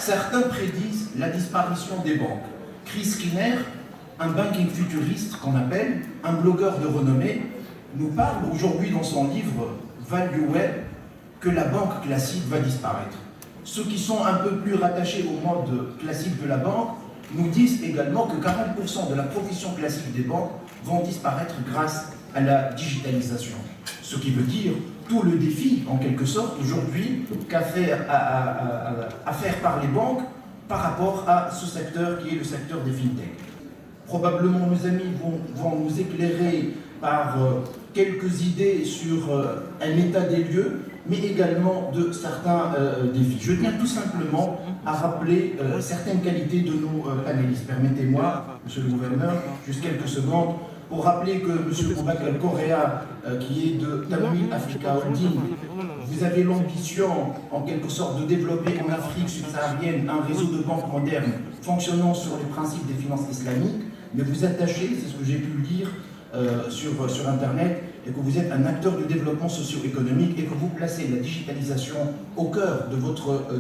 Certains prédisent la disparition des banques. Chris Skinner, un banking futuriste qu'on appelle, un blogueur de renommée, nous parle aujourd'hui dans son livre Value Web que la banque classique va disparaître. Ceux qui sont un peu plus rattachés au mode classique de la banque nous disent également que 40% de la profession classique des banques vont disparaître grâce à la digitalisation. Ce qui veut dire tout le défi, en quelque sorte, aujourd'hui, à faire par les banques par rapport à ce secteur qui est le secteur des fintech. Probablement, mes amis vont nous éclairer par quelques idées sur un état des lieux, mais également de certains défis. Je tiens tout simplement à rappeler certaines qualités de nos panélistes. Permettez-moi, monsieur le gouverneur, juste quelques secondes, pour rappeler que M. Boubacar Correa, qui est de Tamil Africa Holding, vous avez l'ambition, en quelque sorte, de développer en Afrique subsaharienne un réseau de banques modernes fonctionnant sur les principes des finances islamiques, mais vous attachez, c'est ce que j'ai pu lire sur Internet, et que vous êtes un acteur du développement socio-économique et que vous placez la digitalisation au cœur de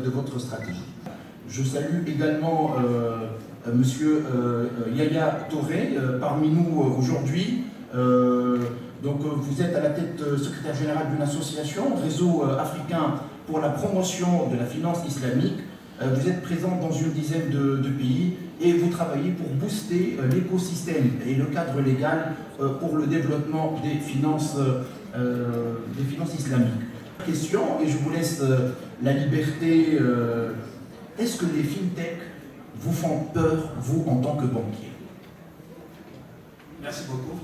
votre stratégie. Je salue également Monsieur Yaya Touré, parmi nous aujourd'hui. Donc vous êtes à la tête secrétaire général d'une association, Réseau africain pour la promotion de la finance islamique. Vous êtes présent dans une dizaine de pays et vous travaillez pour booster l'écosystème et le cadre légal pour le développement des finances islamiques. Question, et je vous laisse la liberté, est-ce que les fintech vous font peur, vous, en tant que banquier? Merci beaucoup.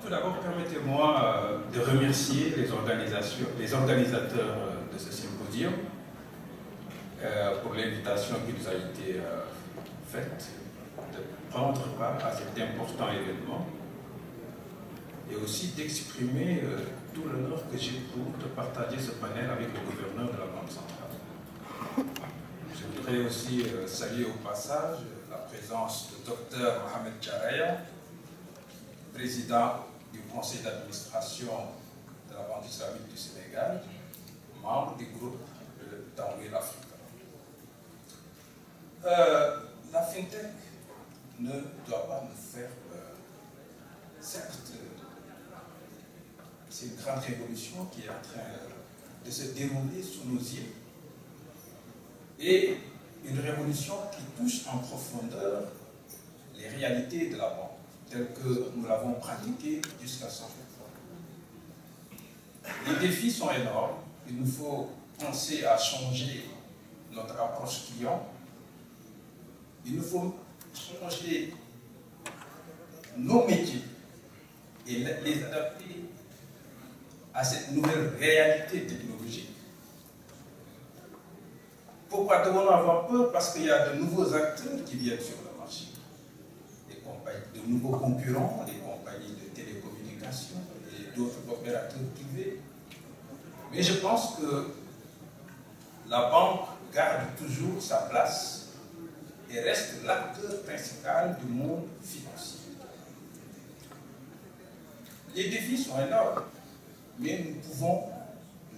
Tout d'abord, permettez-moi de remercier les organisateurs de ce symposium pour l'invitation qui nous a été faite de prendre part à cet important événement et aussi d'exprimer tout l'honneur que j'ai pour de partager ce panel avec le gouverneur de la Banque centrale. Je voudrais aussi saluer au passage la présence du docteur Mohamed Tcharaya, président du conseil d'administration de la Banque islamique du Sénégal, membre du groupe d'Anguille Africa. La fintech ne doit pas nous faire peur. Certes, c'est une grande révolution qui est en train de se dérouler sous nos yeux et une révolution qui touche en profondeur les réalités de la banque telles que nous l'avons pratiquée jusqu'à ce jour. Les défis sont énormes. Il nous faut penser à changer notre approche client. Il nous faut changer nos métiers et les adapter à cette nouvelle réalité technologique. Pourquoi devons-nous avoir peur? Parce qu'il y a de nouveaux acteurs qui viennent sur le marché. De nouveaux concurrents, les compagnies de télécommunications et d'autres opérateurs privés. Mais je pense que la banque garde toujours sa place et reste l'acteur principal du monde financier. Les défis sont énormes, mais nous pouvons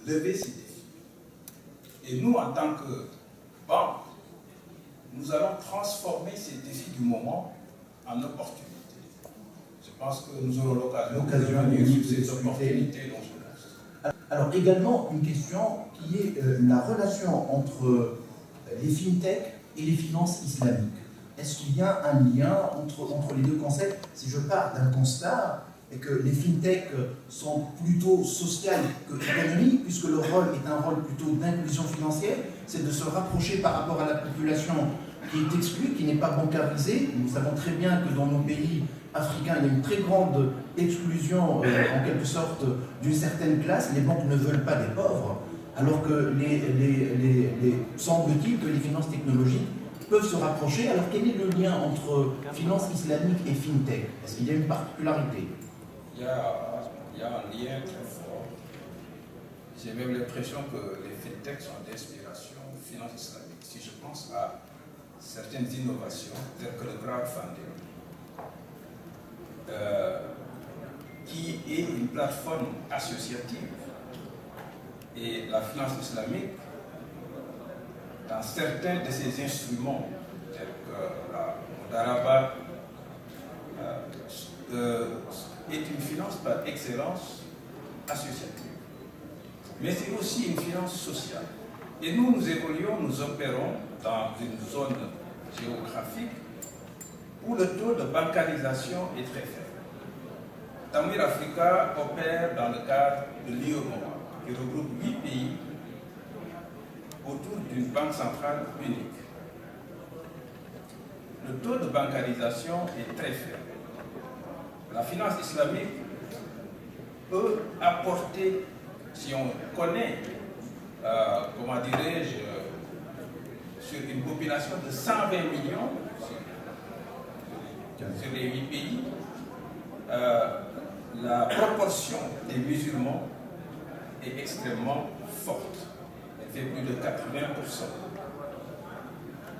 lever ces défis. Et nous, en tant que banque, nous allons transformer ces défis du moment en opportunités. Je pense que nous aurons l'occasion de revenir sur ces opportunités dont je pense. Alors également une question qui est la relation entre les fintech et les finances islamiques. Est-ce qu'il y a un lien entre les deux concepts? Si je pars d'un constat et que les fintech sont plutôt sociales que économiques, puisque le rôle est un rôle plutôt d'inclusion financière, c'est de se rapprocher par rapport à la population qui est exclue, qui n'est pas bancarisée. Nous savons très bien que dans nos pays africains, il y a une très grande exclusion, en quelque sorte, d'une certaine classe. Les banques ne veulent pas des pauvres, alors que semble-t-il que les finances technologiques peuvent se rapprocher. Alors quel est le lien entre finances islamiques et fintech? Est-ce qu'il y a une particularité? Il y a un lien très fort. J'ai même l'impression que les fintech sont d'inspiration finance islamique. Si je pense à certaines innovations, telles que le crowdfunding, qui est une plateforme associative, et la finance islamique dans certains de ces instruments, tels que la Modaraba, est une finance par excellence associative. Mais c'est aussi une finance sociale. Et nous évoluons, nous opérons dans une zone géographique où le taux de bancarisation est très faible. Tamwir Africa opère dans le cadre de l'UEMOA, qui regroupe 8 pays autour d'une banque centrale unique. Le taux de bancarisation est très faible. La finance islamique peut apporter, si on connaît, comment dirais-je, sur une population de 120 millions, sur les 8 pays, la proportion des musulmans est extrêmement forte. Elle fait plus de 80%.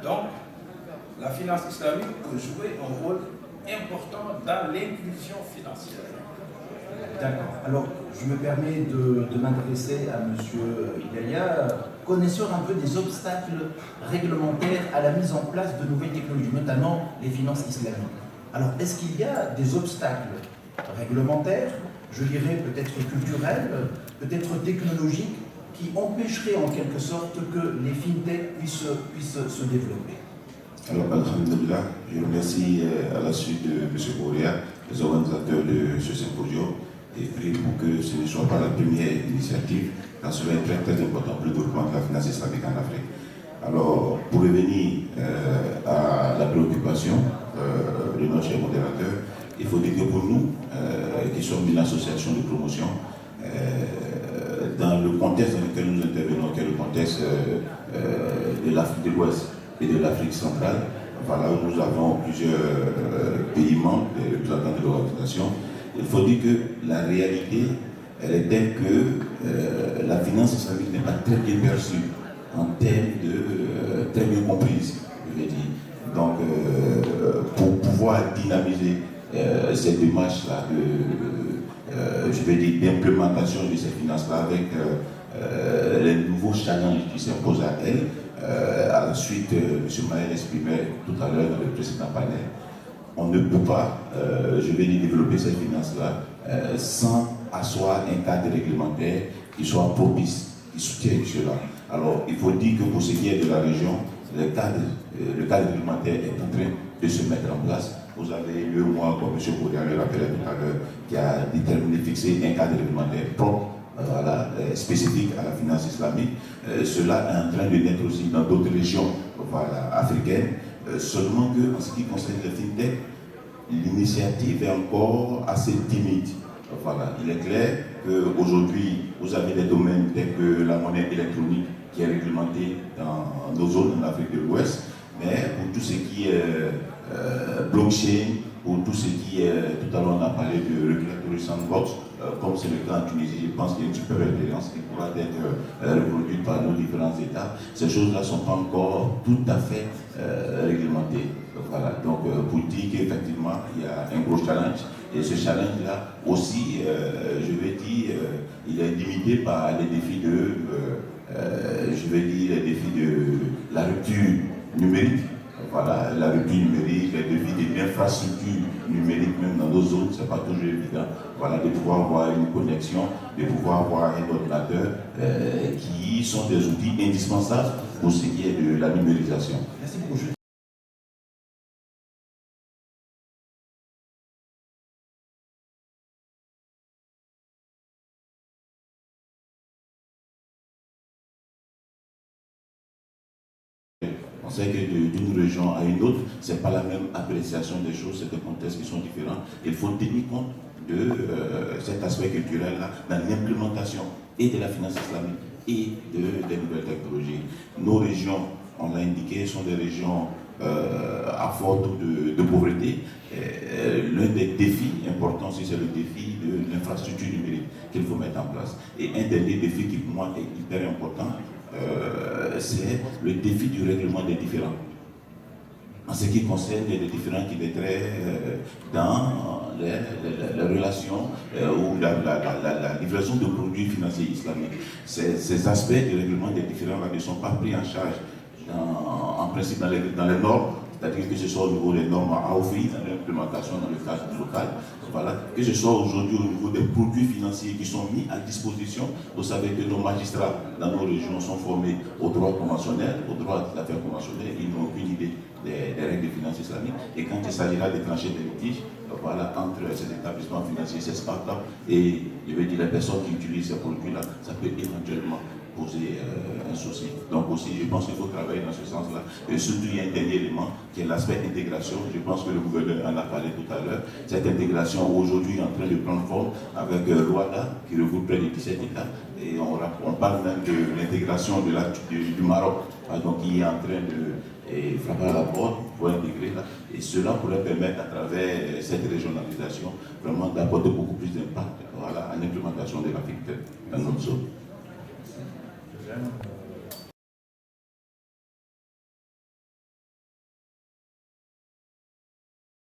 Donc, la finance islamique peut jouer un rôle important dans l'inclusion financière. D'accord. Alors, je me permets de m'adresser à M. Igaya, connaisseur un peu des obstacles réglementaires à la mise en place de nouvelles technologies, notamment les finances islamiques. Alors, est-ce qu'il y a des obstacles réglementaires, je dirais peut-être culturels, peut-être technologiques, qui empêcheraient en quelque sorte que les fintechs puissent se développer? Alors, alhamdulillah, je remercie à la suite de M. Boria, les organisateurs de ce symposium, et prie pour que ce ne soit pas la première initiative, car cela est très très important pour le développement de la finance islamique en Afrique. Alors, pour revenir à la préoccupation de notre cher modérateur, il faut dire que pour nous, qui sommes une association de promotion, dans le contexte dans lequel nous intervenons, qui est le contexte de l'Afrique de l'Ouest et de l'Afrique centrale, voilà, où nous avons plusieurs pays membres, des représentants de l'organisation, il faut dire que la réalité, elle est telle que la finance islamique n'est pas très bien perçue en termes de très bien comprise, je vais dire. Donc, pour pouvoir dynamiser cette démarche-là je vais dire, d'implémentation de ces finances-là avec les nouveaux challenges qui s'imposent à elles, à la suite, M. Maël exprimait tout à l'heure dans le précédent panel, on ne peut pas, je vais dire, développer ces finances-là sans asseoir un cadre réglementaire qui soit propice, qui soutienne cela. Alors, il faut dire que pour ce qui est de la région, le cadre réglementaire est en train de se mettre en place. Vous avez eu moi, comme M. Bourdieu le rappelait tout à l'heure, qui a déterminé, fixer un cadre réglementaire propre, spécifique à la finance islamique. Cela est en train de naître aussi dans d'autres régions africaines. Seulement que, en ce qui concerne le fintech, l'initiative est encore assez timide. Voilà. Il est clair qu'aujourd'hui, vous avez des domaines tels que la monnaie électronique qui est réglementée dans nos zones en Afrique de l'Ouest, mais pour tout ce qui est blockchain, pour tout ce qui est, tout à l'heure on a parlé de regulatory sandbox, comme c'est le cas en Tunisie, je pense qu'il y a une super expérience qui pourra être reproduite par nos différents États. Ces choses-là ne sont pas encore tout à fait réglementées. Voilà. Donc pour dire qu'effectivement il y a un gros challenge, et ce challenge-là aussi, je vais dire, il est limité par les défis je vais dire, les défis de la rupture numérique. Voilà, la rupture numérique, les défis de l'infrastructure numérique, même dans nos zones, ce n'est pas toujours évident. Voilà, de pouvoir avoir une connexion, de pouvoir avoir un ordinateur qui sont des outils indispensables pour ce qui est de la numérisation. Merci beaucoup. On sait que d'une région à une autre, ce n'est pas la même appréciation des choses, c'est des contextes qui sont différents. Il faut tenir compte de cet aspect culturel-là dans l'implémentation et de la finance islamique et des nouvelles technologies. Nos régions, on l'a indiqué, sont des régions à fort taux de pauvreté. L'un des défis importants, c'est le défi de l'infrastructure numérique qu'il faut mettre en place. Et un dernier défi qui pour moi est hyper important, c'est le défi du règlement des différends. En ce qui concerne les différends qui naîtraient dans les relations ou la livraison de produits financiers islamiques. Ces aspects du règlement des différends ne sont pas pris en charge, en principe dans les normes, c'est-à-dire que ce soit au niveau des normes à offrir dans l'implémentation dans le cadre local, voilà, que ce soit aujourd'hui au niveau des produits financiers qui sont mis à disposition. Vous savez que nos magistrats dans nos régions sont formés au droit conventionnel, au droit d'affaires conventionnelles, ils n'ont aucune idée des règles de finances islamiques, et quand il s'agira de trancher des litiges, voilà, entre ces établissements financiers, ces startups et je veux dire les personnes qui utilisent ces produits-là, ça peut éventuellement poser un souci. Donc aussi, je pense qu'il faut travailler dans ce sens-là. Et surtout, il y a un dernier élément qui est l'aspect intégration. Je pense que le gouverneur en a parlé tout à l'heure. Cette intégration aujourd'hui est en train de prendre forme avec l'OADA qui regroupe près de 17 États. Et on parle même de l'intégration du Maroc, donc qui est en train de frapper à la porte pour intégrer là. Et cela pourrait permettre à travers cette régionalisation vraiment d'apporter beaucoup plus d'impact, voilà, à l'implémentation de l'Afrique dans notre zone.